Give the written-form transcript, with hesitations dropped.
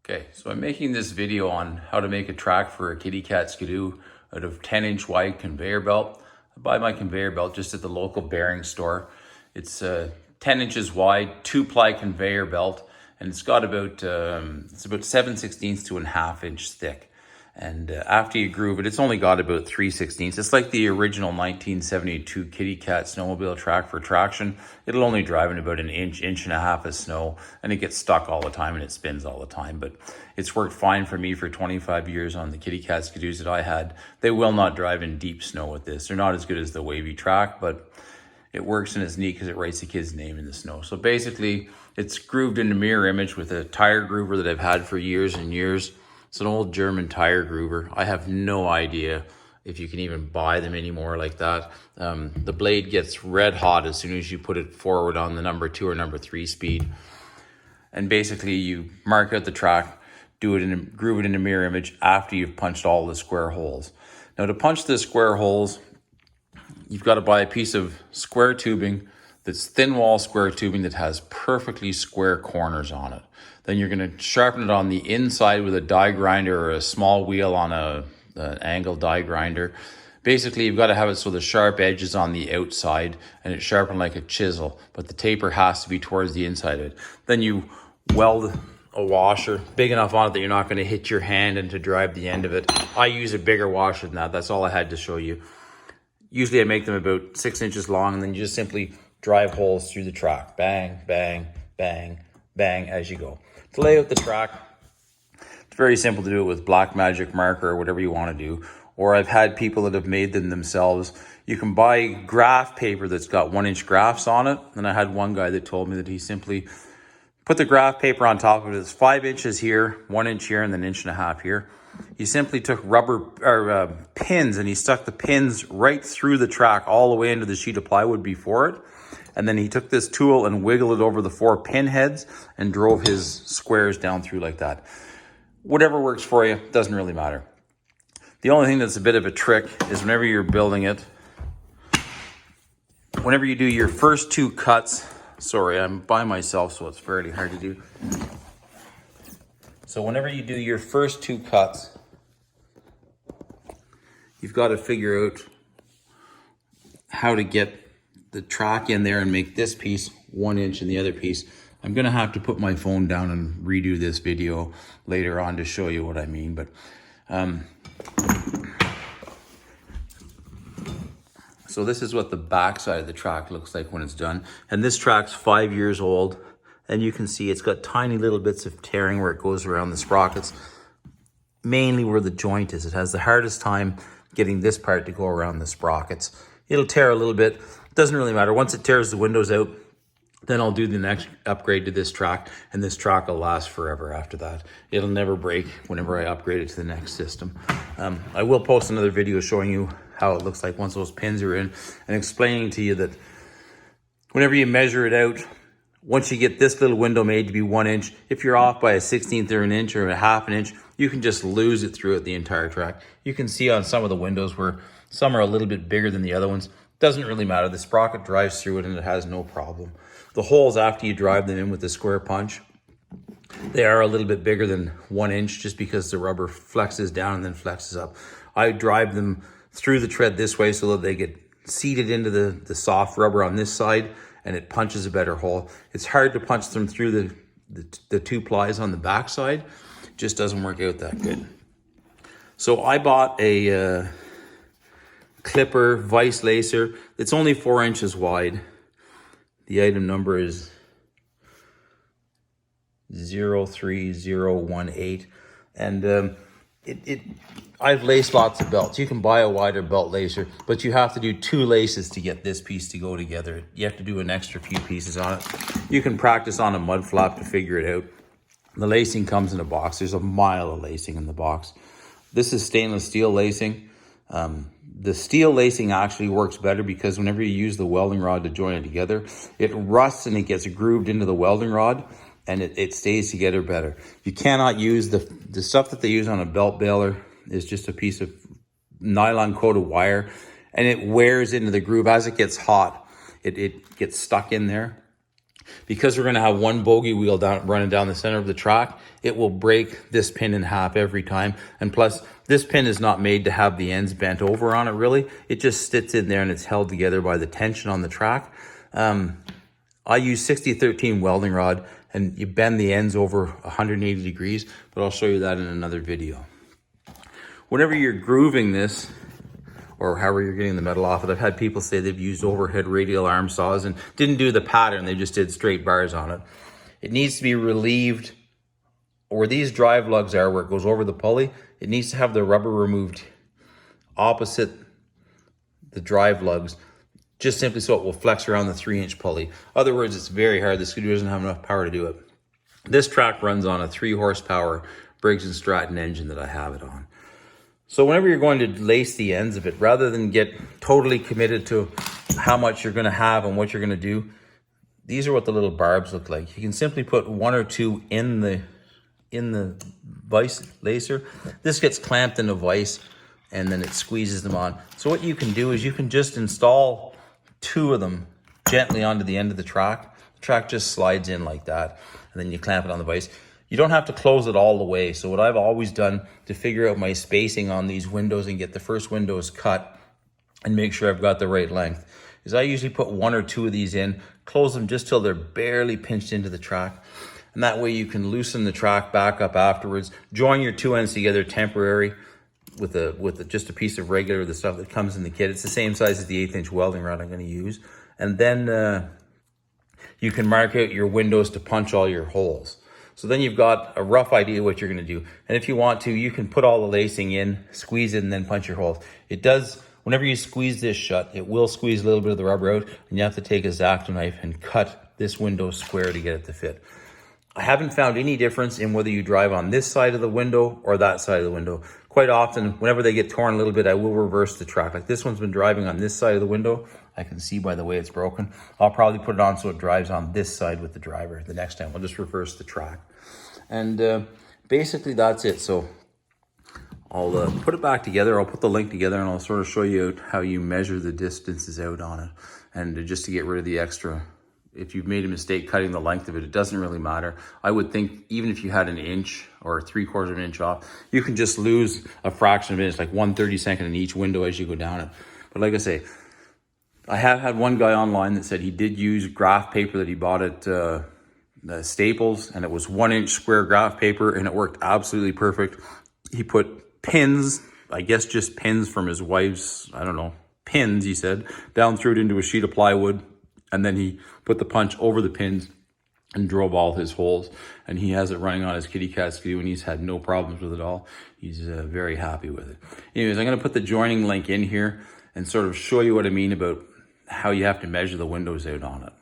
Okay, so I'm making this video on how to make a track for a kitty cat skidoo out of 10-inch wide conveyor belt. I buy my conveyor belt just at the local bearing store. It's 10 inches wide, 2-ply conveyor belt, and it's got about 7/16 to a ½ inch thick. And after you groove it, it's only got about 3/16. It's like the original 1972 kitty cat snowmobile track for traction. It'll only drive in about an inch and a half of snow, and it gets stuck all the time and it spins all the time. But it's worked fine for me for 25 years on the kitty cat skidoos that I had. They will not drive in deep snow with this. They're not as good as the wavy track, but it works and it's neat because it writes the kid's name in the snow. So basically, it's grooved into mirror image with a tire groover that I've had for years and years. It's an old German tire groover. I have no idea if you can even buy them anymore like that. The blade gets red hot as soon as you put it forward on the number 2 or number 3 speed. And basically you mark out the track, groove it in a mirror image after you've punched all the square holes. Now to punch the square holes, you've got to buy a piece of square tubing that's thin wall square tubing that has perfectly square corners on it. Then you're going to sharpen it on the inside with a die grinder or a small wheel on an angle die grinder. Basically, you've got to have it so the sharp edge is on the outside and it's sharpened like a chisel, but the taper has to be towards the inside of it. Then you weld a washer big enough on it that you're not going to hit your hand and to drive the end of it. I use a bigger washer than that. That's all I had to show you. Usually I make them about 6 inches long, and then you just simply drive holes through the track. Bang, bang, bang, bang as you go. To lay out the track, it's very simple to do it with black magic marker or whatever you want to do. Or I've had people that have made them themselves. You can buy graph paper that's got 1-inch graphs on it. And I had one guy that told me that he simply put the graph paper on top of it. It's 5 inches here, 1 inch here, and then 1.5 inches here. He simply took rubber or pins and he stuck the pins right through the track all the way into the sheet of plywood before it. And then he took this tool and wiggled it over the 4 pin heads and drove his squares down through like that. Whatever works for you, doesn't really matter. The only thing that's a bit of a trick is whenever you're building it, whenever you do your first 2 cuts, sorry, I'm by myself, so it's fairly hard to do. So whenever you do your first 2 cuts, you've got to figure out how to get the track in there and make this piece 1 inch and the other piece. I'm going to have to put my phone down and redo this video later on to show you what I mean. But so this is what the back side of the track looks like when it's done. And this track's 5 years old. And you can see it's got tiny little bits of tearing where it goes around the sprockets, mainly where the joint is. It has the hardest time getting this part to go around the sprockets. It'll tear a little bit. Doesn't really matter. Once it tears the windows out, then I'll do the next upgrade to this track, and this track will last forever after that. It'll never break whenever I upgrade it to the next system. I will post another video showing you how it looks like once those pins are in and explaining to you that whenever you measure it out, once you get this little window made to be 1 inch, if you're off by a 1/16 or an inch or a ½ inch, you can just lose it throughout the entire track. You can see on some of the windows where some are a little bit bigger than the other ones. Doesn't really matter. The sprocket drives through it and it has no problem. The holes after you drive them in with the square punch, they are a little bit bigger than 1 inch just because the rubber flexes down and then flexes up. I drive them through the tread this way so that they get seated into the soft rubber on this side and it punches a better hole. It's hard to punch them through the 2 plies on the back side. It just doesn't work out that good. So I bought a clipper vice lacer. It's only 4 inches wide. The item number is 03018. And I've laced lots of belts. You can buy a wider belt lacer, but you have to do 2 laces to get this piece to go together. You have to do an extra few pieces on it. You can practice on a mud flap to figure it out. The lacing comes in a box. There's a mile of lacing in the box. This is stainless steel lacing. The steel lacing actually works better because whenever you use the welding rod to join it together, it rusts and it gets grooved into the welding rod and it stays together better. You cannot use the stuff that they use on a belt baler is just a piece of nylon coated wire and it wears into the groove as it gets hot. It gets stuck in there. Because we're going to have one bogey wheel running down the center of the track, it will break this pin in half every time. And plus, this pin is not made to have the ends bent over on it, really. It just sits in there and it's held together by the tension on the track. I use 60-13 welding rod, and you bend the ends over 180 degrees, but I'll show you that in another video. Whenever you're grooving this, or however you're getting the metal off it, I've had people say they've used overhead radial arm saws and didn't do the pattern, they just did straight bars on it. It needs to be relieved, or where these drive lugs are, where it goes over the pulley, it needs to have the rubber removed opposite the drive lugs, just simply so it will flex around the 3-inch pulley. Other words, it's very hard. The scooter doesn't have enough power to do it. This track runs on a 3 horsepower Briggs & Stratton engine that I have it on. So whenever you're going to lace the ends of it, rather than get totally committed to how much you're going to have and what you're going to do, these are what the little barbs look like. You can simply put 1 or 2 in the vise lacer. This gets clamped in a vise and then it squeezes them on. So what you can do is you can just install 2 of them gently onto the end of the track. The track just slides in like that, and then you clamp it on the vise. You don't have to close it all the way. So what I've always done to figure out my spacing on these windows and get the first windows cut and make sure I've got the right length is I usually put 1 or 2 of these in, close them just till they're barely pinched into the track. And that way you can loosen the track back up afterwards, join your 2 ends together temporary with just a piece of regular, the stuff that comes in the kit. It's the same size as the 1/8 welding rod I'm going to use. And then you can mark out your windows to punch all your holes. So then you've got a rough idea what you're going to do. And if you want to, you can put all the lacing in, squeeze it, and then punch your holes. It does, whenever you squeeze this shut, it will squeeze a little bit of the rubber out, and you have to take a X-Acto knife and cut this window square to get it to fit. I haven't found any difference in whether you drive on this side of the window or that side of the window. Quite often, whenever they get torn a little bit, I will reverse the track. Like this one's been driving on this side of the window. I can see by the way it's broken. I'll probably put it on so it drives on this side with the driver. The next time, I'll just reverse the track. And basically that's it. So I'll put it back together. I'll put the link together and I'll sort of show you how you measure the distances out on it. And just to get rid of the extra, if you've made a mistake cutting the length of it, it doesn't really matter. I would think even if you had 1 inch or 3/4 of an inch off, you can just lose a fraction of an inch, like 1/32 in each window as you go down it. But like I say, I have had one guy online that said he did use graph paper that he bought at Staples, and it was 1 inch square graph paper, and it worked absolutely perfect. He put pins, I guess just pins from his wife's, I don't know, pins, he said, down through it into a sheet of plywood, and then he put the punch over the pins and drove all his holes, and he has it running on his kitty cat skidoo, and he's had no problems with it all. He's very happy with it. Anyways, I'm going to put the joining link in here and sort of show you what I mean about how you have to measure the windows out on it.